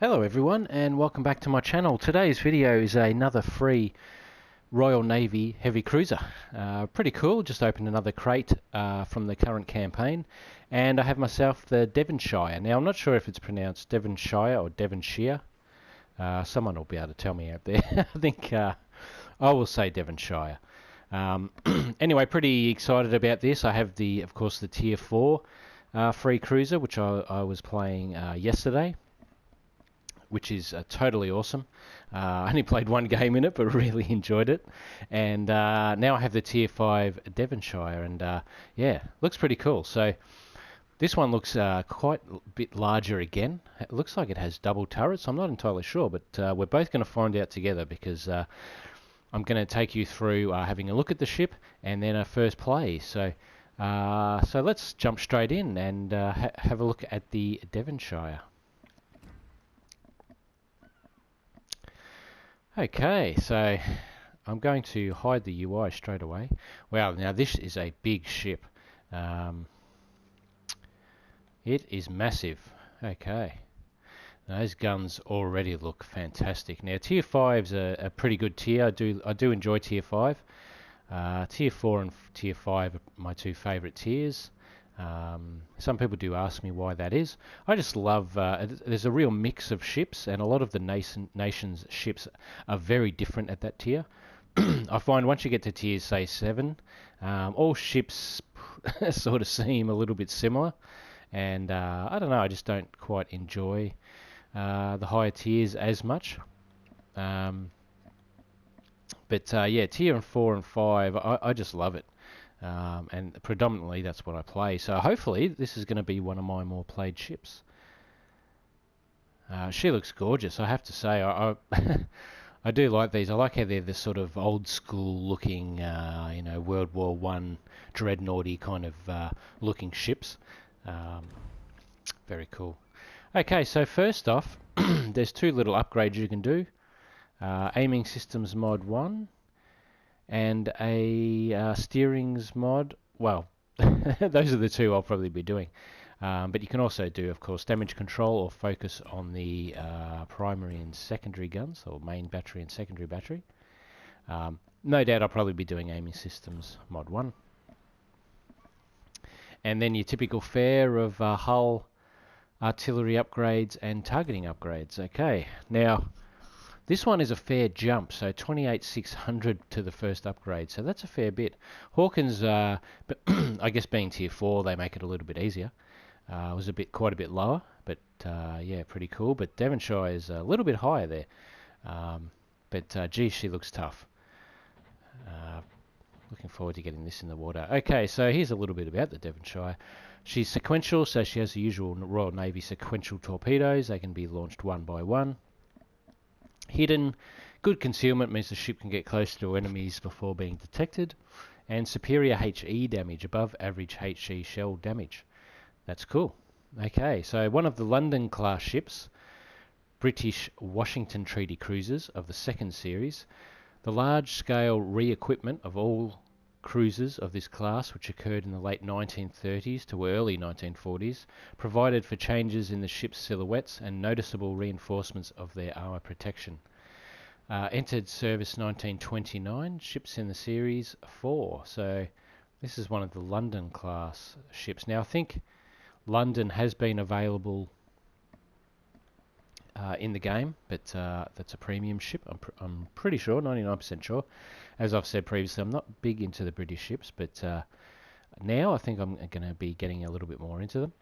Hello everyone and welcome back to my channel. Today's video is another free Royal Navy heavy cruiser. Pretty cool, just opened another crate from the current campaign, and I have myself the Devonshire. Now I'm not sure if it's pronounced Devonshire or Devonshire. Someone will be able to tell me out there. I think I will say Devonshire. Anyway, pretty excited about this. I have of course the tier 4 free cruiser, which I was playing yesterday, which is totally awesome. I only played one game in it, but really enjoyed it. And now I have the tier 5 Devonshire, and yeah, looks pretty cool. So this one looks quite a bit larger again. It looks like it has double turrets. I'm not entirely sure, but we're both going to find out together, because I'm going to take you through having a look at the ship and then a first play. So let's jump straight in and have a look at the Devonshire. Okay, so I'm going to hide the UI straight away. Wow, now this is a big ship. It is massive. Okay, now those guns already look fantastic. Now tier 5's a pretty good tier. I do enjoy tier 5. Tier 4 and tier 5 are my two favourite tiers. Some people do ask me why that is. I just love, there's a real mix of ships, and a lot of the nation's ships are very different at that tier. I find once you get to tier, say, 7, all ships sort of seem a little bit similar, and I don't know, I just don't quite enjoy the higher tiers as much. But yeah, tier 4 and 5, I just love it. And predominantly that's what I play, so hopefully this is going to be one of my more played ships. She looks gorgeous, I have to say. I I do like these. I like how they're this sort of old school looking, you know, World War I dreadnoughty kind of looking ships. Very cool. Okay, so first off, there's two little upgrades you can do. Aiming Systems Mod 1 and a steerings mod. Well, those are the two I'll probably be doing. But you can also do, of course, damage control or focus on the primary and secondary guns, or main battery and secondary battery. No doubt I'll probably be doing aiming systems mod 1. And then your typical fare of hull, artillery upgrades and targeting upgrades. Okay, now this one is a fair jump, so 28,600 to the first upgrade, so that's a fair bit. Hawkins, but I guess being tier 4, they make it a little bit easier. It was quite a bit lower, but yeah, pretty cool. But Devonshire is a little bit higher there. But geez, she looks tough. Looking forward to getting this in the water. Okay, so here's a little bit about the Devonshire. She's sequential, so she has the usual Royal Navy sequential torpedoes. They can be launched one by one. Hidden, good concealment means the ship can get close to enemies before being detected. And superior HE damage, above average HE shell damage. That's cool. Okay, so one of the London class ships, British Washington Treaty cruisers of the second series, the large-scale re-equipment of all cruisers of this class, which occurred in the late 1930s to early 1940s, provided for changes in the ship's silhouettes and noticeable reinforcements of their armour protection. Entered service 1929, ships in the series 4. So this is one of the London class ships. Now I think London has been available in the game, but that's a premium ship. I'm pretty sure, 99% sure. As I've said previously, I'm not big into the British ships, but now I think I'm going to be getting a little bit more into them.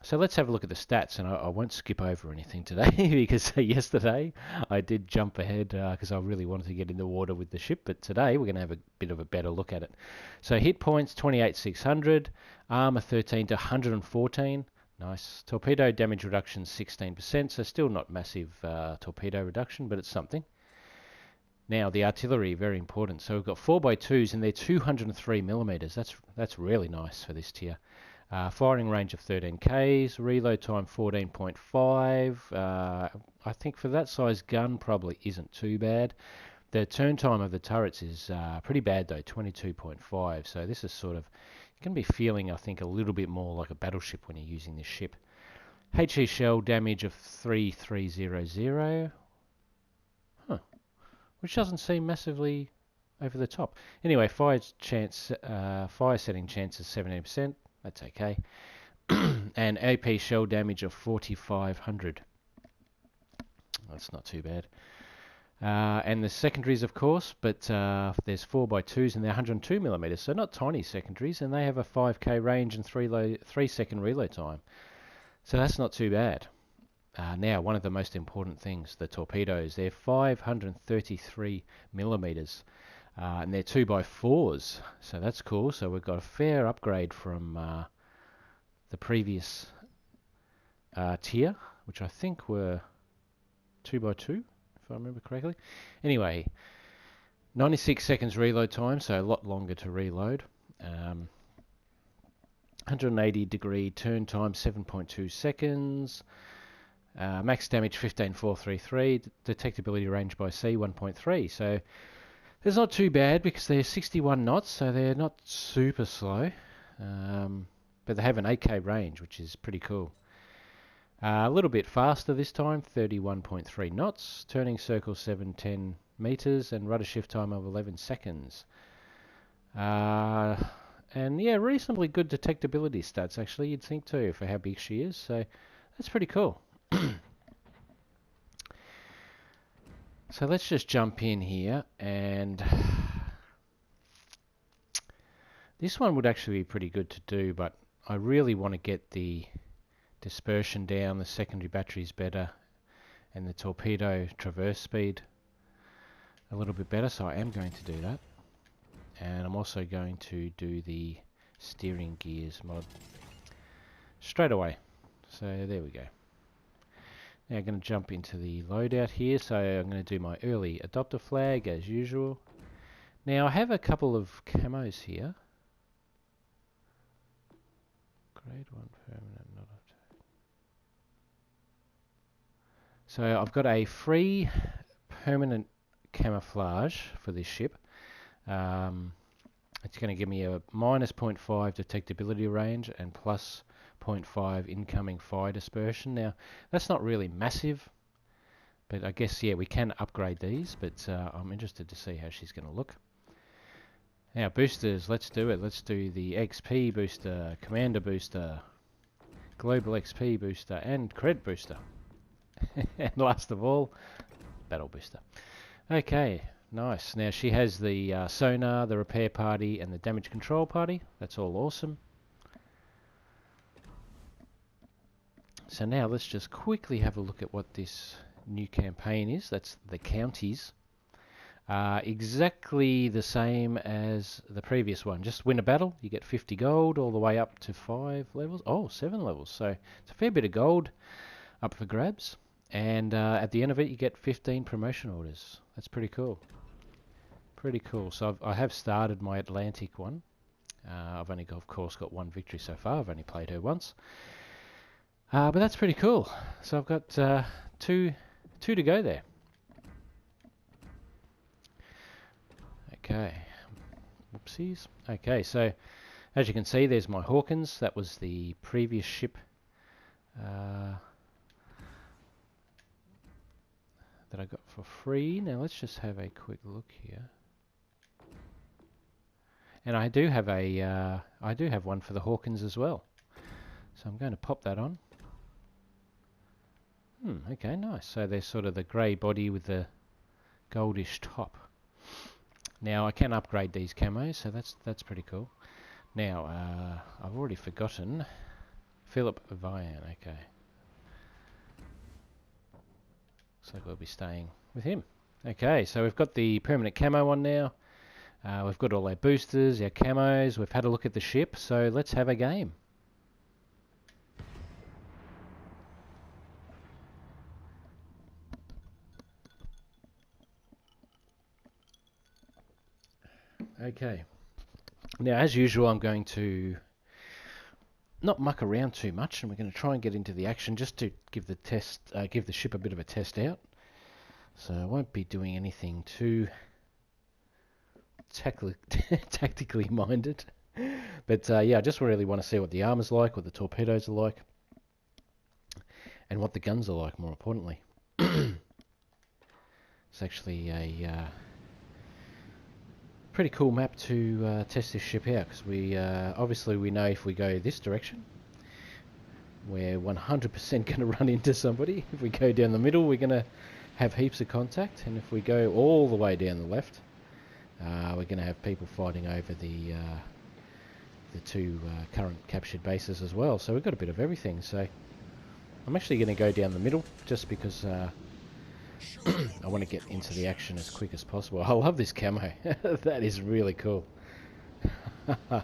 So let's have a look at the stats, and I won't skip over anything today because yesterday I did jump ahead because I really wanted to get in the water with the ship, but today we're going to have a bit of a better look at it. So hit points 28,600, armor 13 to 114. Nice. Torpedo damage reduction 16%, so still not massive torpedo reduction, but it's something. Now the artillery, very important. So we've got 4x2s and they're 203mm. That's really nice for this tier. Firing range of 13 Ks, reload time 14.5. I think for that size gun probably isn't too bad. The turn time of the turrets is pretty bad though, 22.5. So this is sort of, you can be feeling, I think, a little bit more like a battleship when you're using this ship. HE shell damage of 3300. Huh. Which doesn't seem massively over the top. Anyway, fire setting chance is 17%. That's okay. And AP shell damage of 4500. That's not too bad. And the secondaries, of course, but there's 4x2s and they're 102mm, so not tiny secondaries, and they have a 5k range and 3-second reload time. So that's not too bad. Now, one of the most important things, the torpedoes. They're 533mm, and they're 2x4s, so that's cool. So we've got a fair upgrade from the previous tier, which I think were 2x2. If I remember correctly. Anyway, 96 seconds reload time, so a lot longer to reload. 180 degree turn time, 7.2 seconds. Max damage 15,433. Detectability range by sea 1.3. So it's not too bad because they're 61 knots, so they're not super slow. But they have an 8k range, which is pretty cool. A little bit faster this time, 31.3 knots, turning circle 710 meters, and rudder shift time of 11 seconds. And yeah, reasonably good detectability stats actually, you'd think too, for how big she is, so that's pretty cool. So let's just jump in here, and this one would actually be pretty good to do, but I really want to get the dispersion down, the secondary batteries better, and the torpedo traverse speed a little bit better, so I am going to do that. And I'm also going to do the steering gears mod straight away. So there we go. Now I'm going to jump into the loadout here, so I'm going to do my early adopter flag as usual. Now I have a couple of camos here. Grade 1 permanent, not up. So I've got a free permanent camouflage for this ship. It's going to give me a minus 0.5 detectability range and plus 0.5 incoming fire dispersion. Now, that's not really massive, but I guess, yeah, we can upgrade these, but I'm interested to see how she's going to look. Now, boosters, let's do it. Let's do the XP booster, Commander booster, Global XP booster, and Cred booster. And last of all, Battle booster. Okay, nice. Now she has the sonar, the repair party, and the damage control party. That's all awesome. So now let's just quickly have a look at what this new campaign is. That's the counties. Exactly the same as the previous one. Just win a battle, you get 50 gold all the way up to 5 levels. Oh, 7 levels. So it's a fair bit of gold up for grabs. And at the end of it, you get 15 promotion orders. That's pretty cool. Pretty cool. So I have started my Atlantic one. I've only, of course, got one victory so far. I've only played her once. But that's pretty cool. So I've got two to go there. Okay. Whoopsies. Okay, so as you can see, there's my Hawkins. That was the previous ship that I got for free. Now let's just have a quick look here. And I do have one for the Hawkins as well. So I'm going to pop that on. Okay, nice. So there's sort of the grey body with the goldish top. Now I can upgrade these camos, so that's pretty cool. Now I've already forgotten Philip Vian. Okay. Looks like we'll be staying with him. Okay, so we've got the permanent camo on now. We've got all our boosters, our camos. We've had a look at the ship, so let's have a game. Okay. Now, as usual, I'm going to not muck around too much, and we're going to try and get into the action just to give the ship a bit of a test out. So I won't be doing anything too tactically minded. But yeah, I just really want to see what the armor's like, what the torpedoes are like. and what the guns are like, more importantly. It's actually a pretty cool map to test this ship out, because we obviously we know if we go this direction, we're 100% going to run into somebody. If we go down the middle, we're going to have heaps of contact, and if we go all the way down the left, we're going to have people fighting over the two current captured bases as well. So we've got a bit of everything. So I'm actually going to go down the middle just because I want to get into the action as quick as possible. I love this camo. That is really cool. Now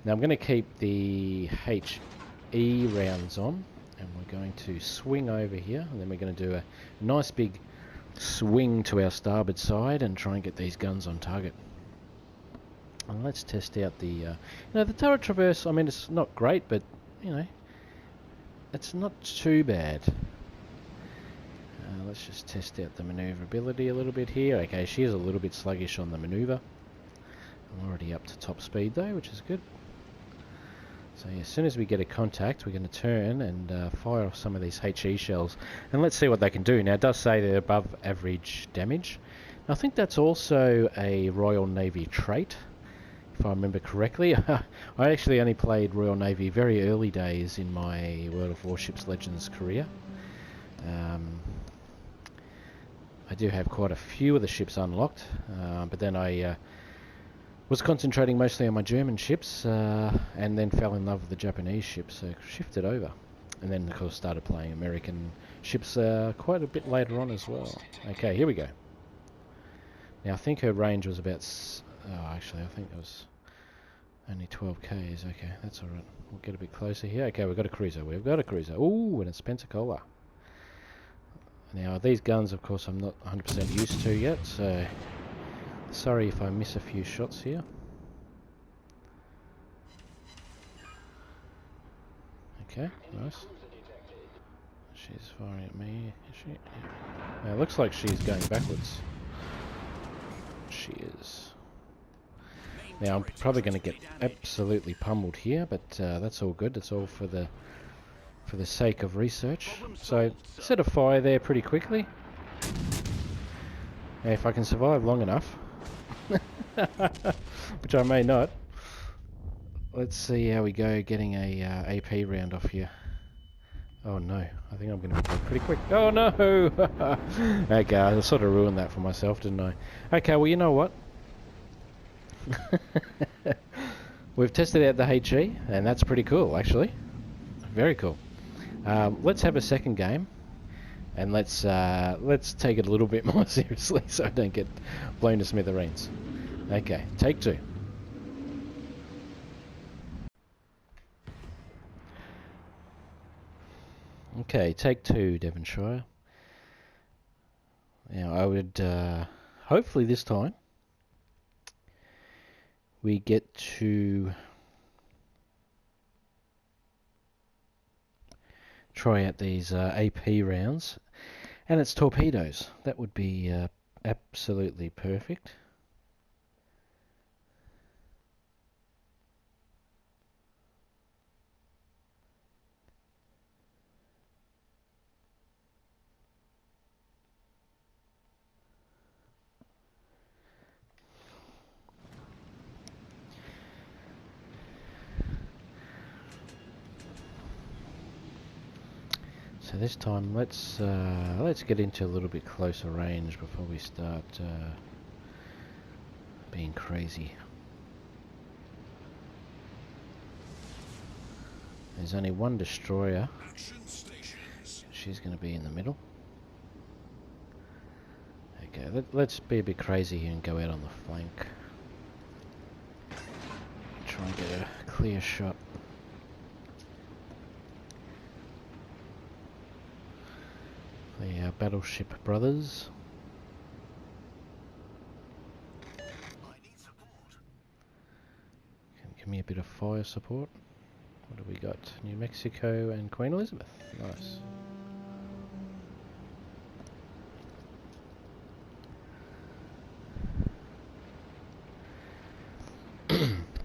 I'm going to keep the HE rounds on, and we're going to swing over here, and then we're going to do a nice big swing to our starboard side and try and get these guns on target. And let's test out the the turret traverse. I mean, it's not great, but it's not too bad. Let's just test out the maneuverability a little bit here. Okay, she is a little bit sluggish on the maneuver. I'm already up to top speed though, which is good. So as soon as we get a contact, we're going to turn and fire off some of these HE shells, and let's see what they can do. Now, it does say they're above average damage. I think that's also a Royal Navy trait, if I remember correctly. I actually only played Royal Navy very early days in my World of Warships Legends career. I do have quite a few of the ships unlocked, but then I was concentrating mostly on my German ships, and then fell in love with the Japanese ships, so shifted over. And then, of course, started playing American ships quite a bit later on as well. Okay, here we go. Now, I think her range was about... actually, I think it was only 12 Ks. Okay, that's alright. We'll get a bit closer here. Okay, we've got a cruiser. We've got a cruiser. Ooh, and it's Pensacola. Now, these guns, of course, I'm not 100% used to yet, so... sorry if I miss a few shots here. Okay, nice. She's firing at me, is she? Yeah. Now, it looks like she's going backwards. She is. Now, I'm probably going to get absolutely pummeled here, but that's all good. It's all for the sake of research. So, set a fire there pretty quickly. Now, if I can survive long enough, which I may not, let's see how we go getting a AP round off here. Oh no, I think I'm going to be dead pretty quick. Oh no! Okay, I sort of ruined that for myself, didn't I? Okay, well, you know what? We've tested out the HE, and that's pretty cool, actually. Very cool. Let's have a second game, and let's take it a little bit more seriously, so I don't get blown to smithereens. Okay, take two. Okay, take two, Devonshire. Now, I would hopefully this time we get to try out these AP rounds, and it's torpedoes. That would be absolutely perfect. So this time, let's get into a little bit closer range before we start being crazy. There's only one destroyer. She's going to be in the middle. Okay, let's be a bit crazy here and go out on the flank. Try and get a clear shot. The battleship brothers. Can give me a bit of fire support. What have we got? New Mexico and Queen Elizabeth. Nice.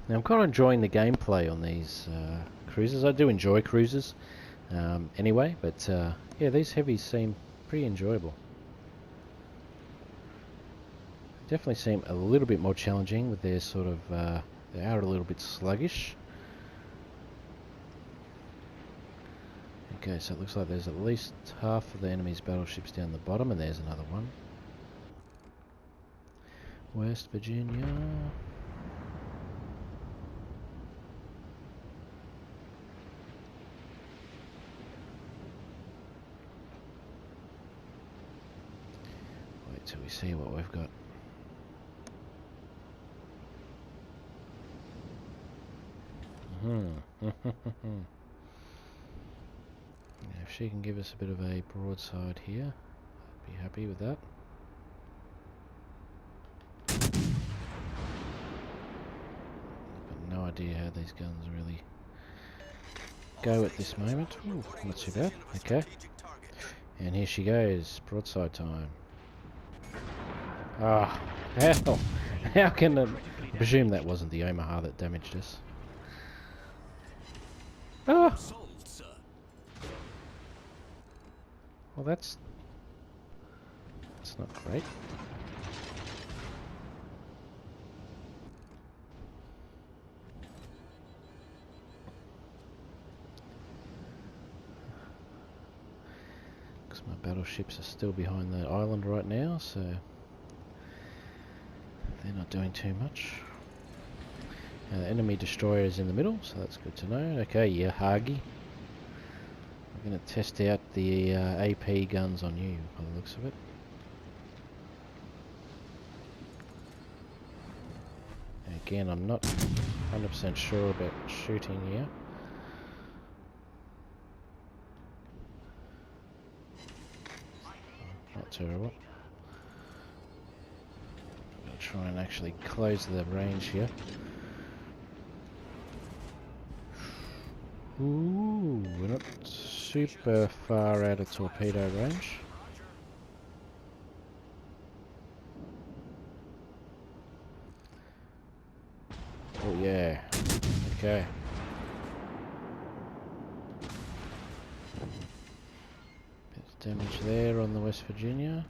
Now I'm kind of enjoying the gameplay on these cruises. I do enjoy cruises. anyway. But yeah, these heavies seem pretty enjoyable. Definitely seem a little bit more challenging with their sort of, they are a little bit sluggish. Okay, so it looks like there's at least half of the enemy's battleships down the bottom, and there's another one. West Virginia. Wait till we see what we've got. If she can give us a bit of a broadside here, I'd be happy with that. I've got no idea how these guns really go at this moment. Ooh, not too bad. Okay. And here she goes. Broadside time. Ah, how can I presume that wasn't the Omaha that damaged us? Ah! Well, that's not great. Because my battleships are still behind the island right now, so they're not doing too much. Enemy destroyer is in the middle, so that's good to know. Okay, yeah, Hagi. I'm going to test out the AP guns on you, by the looks of it. Again, I'm not 100% sure about shooting here. Not terrible. I'm going to try and actually close the range here. Ooh, we're not super far out of torpedo range. Oh yeah, okay. Bit of damage there on the West Virginia.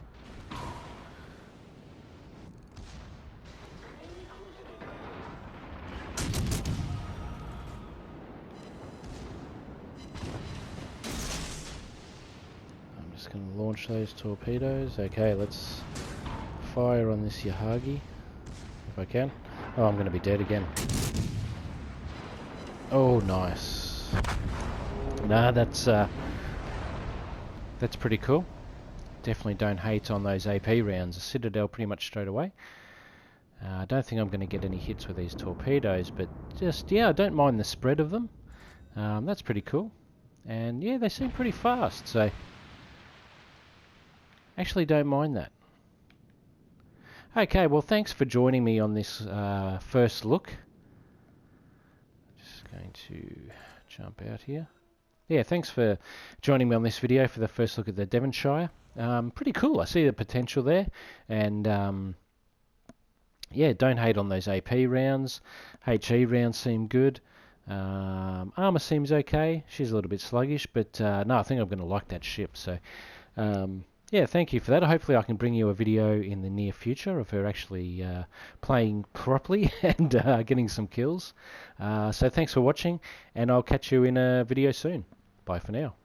Going to launch those torpedoes. Okay, let's fire on this Yahagi if I can. Oh, I'm going to be dead again. Oh, nice. Nah, that's pretty cool. Definitely don't hate on those AP rounds. The Citadel pretty much straight away. I don't think I'm going to get any hits with these torpedoes, but just, yeah, I don't mind the spread of them. That's pretty cool. And yeah, they seem pretty fast, so actually don't mind that. Okay, well, thanks for joining me on this first look. Just going to jump out here. Yeah, thanks for joining me on this video for the first look at the Devonshire. Pretty cool. I see the potential there. And yeah, don't hate on those AP rounds. HE rounds seem good. Armour seems okay. She's a little bit sluggish, but no, I think I'm going to like that ship. So yeah, thank you for that. Hopefully I can bring you a video in the near future of her actually playing properly and getting some kills. So thanks for watching, and I'll catch you in a video soon. Bye for now.